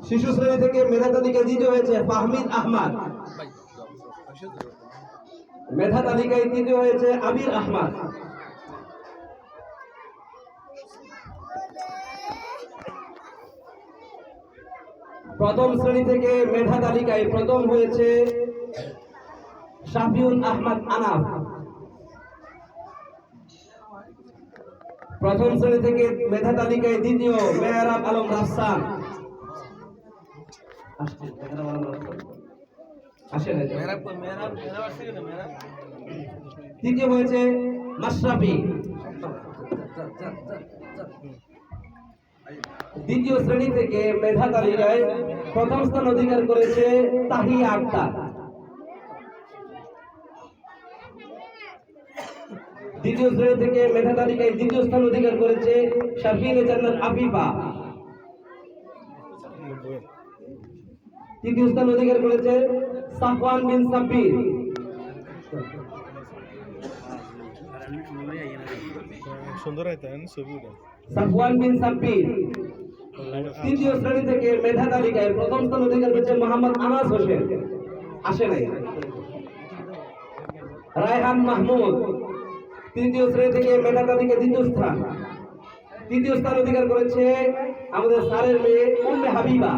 শিশু শ্রেণী থেকে মেধা তালিকায় দ্বিতীয় হয়েছে ফাহমিদ আহমদ। মেধা তালিকায় তৃতীয় হয়েছে আবির আহমদ। প্রথম শ্রেণী থেকে মেধা তালিকায় প্রথম হয়েছে শাফিউল আহমদ আনাফ। প্রথম শ্রেণী থেকে মেধা তালিকায় দ্বিতীয় মেহরাব আলম রাফসান। তৃতীয় হয়েছে মাশরাফি। দ্বিতীয় শ্রেণী থেকে মেধা তালিকায় প্রথম স্থান অধিকার করেছে তাহিয়া আক্তার। দ্বিতীয় শ্রেণী থেকে মেধা তালিকায় দ্বিতীয় স্থান অধিকার করেছে শাফিন জান্নাত আফিফা। তৃতীয় স্থান অধিকার করেছে সাফওয়ান বিন সাব্বির। সাফওয়ান বিন সাব্বির। তৃতীয় শ্রেণী থেকে মেধা তালিকায় প্রথম স্থান অধিকার করেছে মোহাম্মদ আনাস হোসেন। আসে নাই। রায়হান মাহমুদ। তৃতীয় শ্রেণী থেকে মেধা তালিকায় দ্বিতীয় স্থান। তৃতীয় স্থান অধিকার করেছে আমাদের স্যারের মেয়ে উম্মে হাবিবা।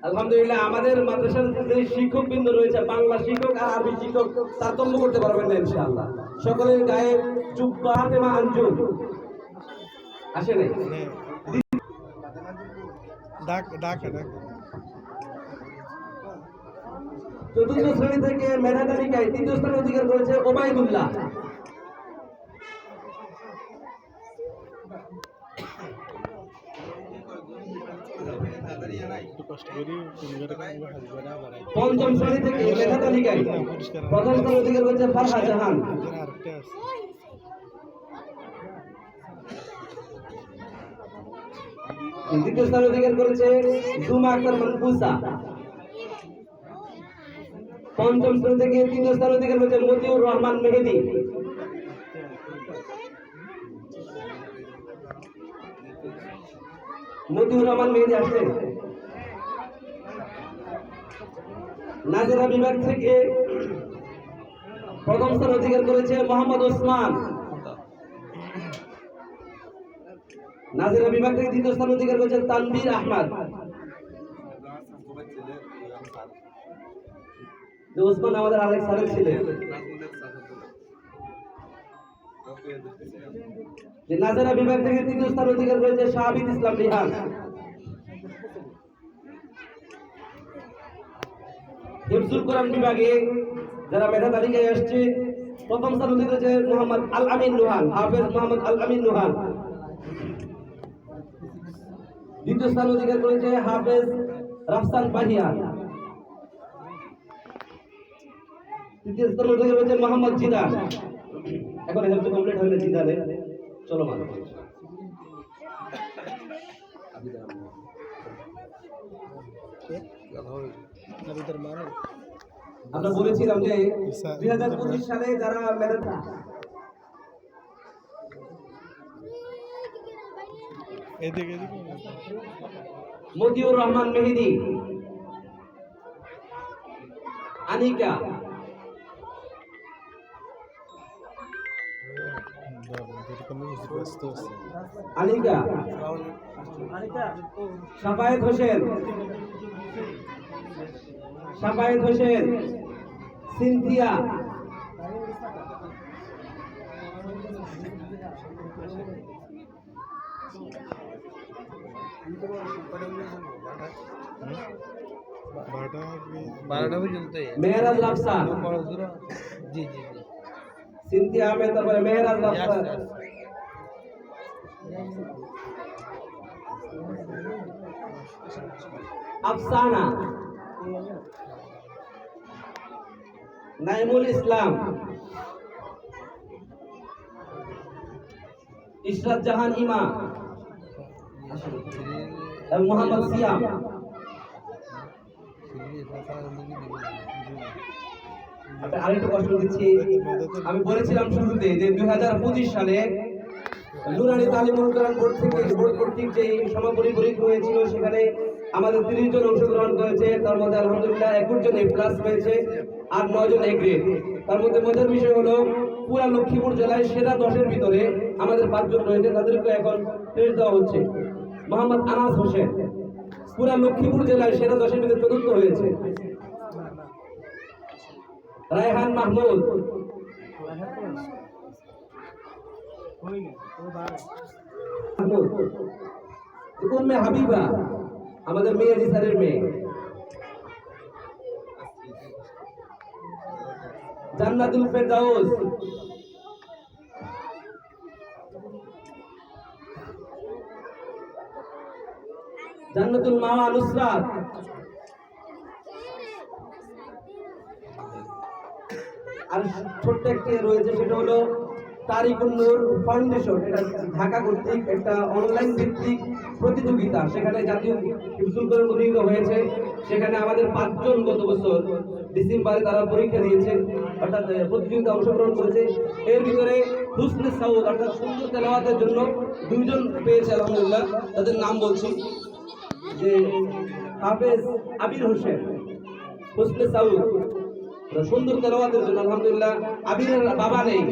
আলহামদুলিল্লাহ, আমাদের মাদ্রাসার যে শিক্ষকবৃন্দ রয়েছে, বাংলা শিক্ষক আর আরবি শিক্ষক তারতম্য করতে পারবেন না ইনশাআল্লাহ। সকলের গায়ে জুব্বা তেমা আঞ্জুম আসে নাই। চতুর্থ শ্রেণী থেকে মেধা তালিকায় তৃতীয় স্থান অধিকার করেছে ওবায়দুল্লাহ। পঞ্চম শ্রেণী থেকে মেধা তালিকায় প্রথম স্থান অধিকার করেছে ফারহা জাহান। দ্বিতীয় স্থান অধিকার করেছে জুমা আক্তার মানফুসা। পঞ্চম শ্রেণী থেকে তৃতীয় স্থান অধিকার করেছে মতিউর রহমান মেহেদি। মতিউর রহমান মেহেদি আসছে। নাজেরা বিভাগ থেকে প্রথম স্থান অধিকার করেছে মোহাম্মদ ওসমান। নাজেরা বিভাগ থেকে দ্বিতীয় স্থান অধিকার করেছেন তানভীর আহমদ। ওসমান আমাদের আরেক স্যারের ছিলেন। নাজেরা বিভাগ থেকে তৃতীয় স্থান অধিকার করেছে শাহাবিদ ইসলাম রিহান। হিফজুল কোরআন বিভাগে যারা মেধা তালিকায় আসছে প্রথম স্থান অধিকার করেছে মোহাম্মদ আল আমিন নুহান, হাফেজ মোহাম্মদ আল আমিন নুহান। দ্বিতীয় স্থান অধিকার করেছে হাফেজ রাফসান পাহিয়া। তৃতীয় স্থান অধিকার করেছে মোহাম্মদ জিদান। এখন হেফজ কমপ্লিট হলে জিদানে চলো মান। আমরা বলেছিলাম যে 2025 সালে যারা মেধা মতিউর রহমান মেহেদি, আনিকা, আনিকা, সাফায়েত হোসেন, সাফায়েত হোসেন, সিনথিয়া, মেহরাজ রাফসান, জি জি সিনথিয়া আহমেদ, তারপরে মেহরাজ রাফসান, আফসানা, নাইমুল ইসলাম, ইশরাত জাহান ইমা, মোহাম্মদ সিয়াম। আপনি আরেকটু কষ্ট দিচ্ছি। আমি বলেছিলাম শুরুতে যে 2025 সালে নুরানি তালিমুল কোরআন বোর্ড কর্তৃক যে সমাপনী পরীক্ষা হয়েছিল, সেখানে আমাদের 30 জন অংশগ্রহণ করেছে। তার মধ্যে আলহামদুলিল্লাহ 21 জন A+ পেয়েছে আর 9 জন A গ্রেড। তার মধ্যে মজার বিষয় হলো পুরা লক্ষ্মীপুর জেলায় সেরা 10-এর ভিতরে আমাদের 5 জন রয়েছে, তাদেরকে এখন টেস্ট দেওয়া হচ্ছে। মোহাম্মদ আনাস হোসেন পুরা লক্ষ্মীপুর জেলায় সেরা 10-এর ভিতরে চতুর্থ হয়েছে। রায়হান মাহমুদ, উম্মে হাবিবা আমাদের মেয়ে স্যারের মেয়ে। জান্নাতুল ফেরদাউস, জান্নাতুল মাওয়া নুসরাত, আর ছোট্ট একটি রয়েছে, সেটা হলো তারিকুন নূর ফাউন্ডেশন। এটা ঢাকা কর্তৃক একটা অনলাইন ভিত্তিক প্রতিযোগিতা, সেখানে জাতীয় হিফজুল কোরআন প্রতিযোগিতা হয়েছে। সেখানে আমাদের 5 জন গত বছর ডিসেম্বরে তারা পরীক্ষা দিয়েছে, অর্থাৎ প্রতিযোগিতা অংশগ্রহণ করেছে। এর ভিতরে হুসনে সাউদ অর্থাৎ সুন্দর তেলাওয়াতের জন্য 2 জন পেয়েছে আলহামদুলিল্লাহ। তাদের নাম বলছি, যে হাফেজ আবির হোসেন, হুসনে সাউদ সুন্দর তেলাওয়াতের জন্য আলহামদুলিল্লাহ। আবিরের বাবা নেই,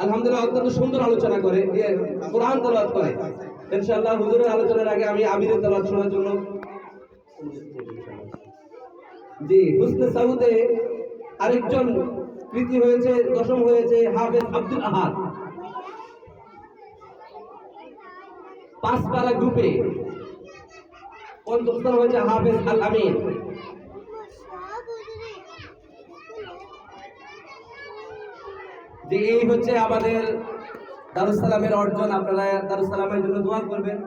আলহামদুলিল্লাহ অত্যন্ত সুন্দর আলোচনা করে, কোরআন তেলাওয়াত করে। ইনশাআল্লাহ হুজুরের আলোচনার আগে আমি আবিরের তেলাওয়াত শোনার জন্য জি। হুসনে সাউদে আরেকজন কৃতি হয়েছে, 10ম হয়েছে হাফেজ আব্দুল আহাদ, 5 পারা গ্রুপে। 5ম স্থান হয়েছে হাফেজ আল আমিন। যে এই হচ্ছে আমাদের দারুস সালামের অর্জন। আপনারা দারুস সালামের জন্য দোয়া করবেন।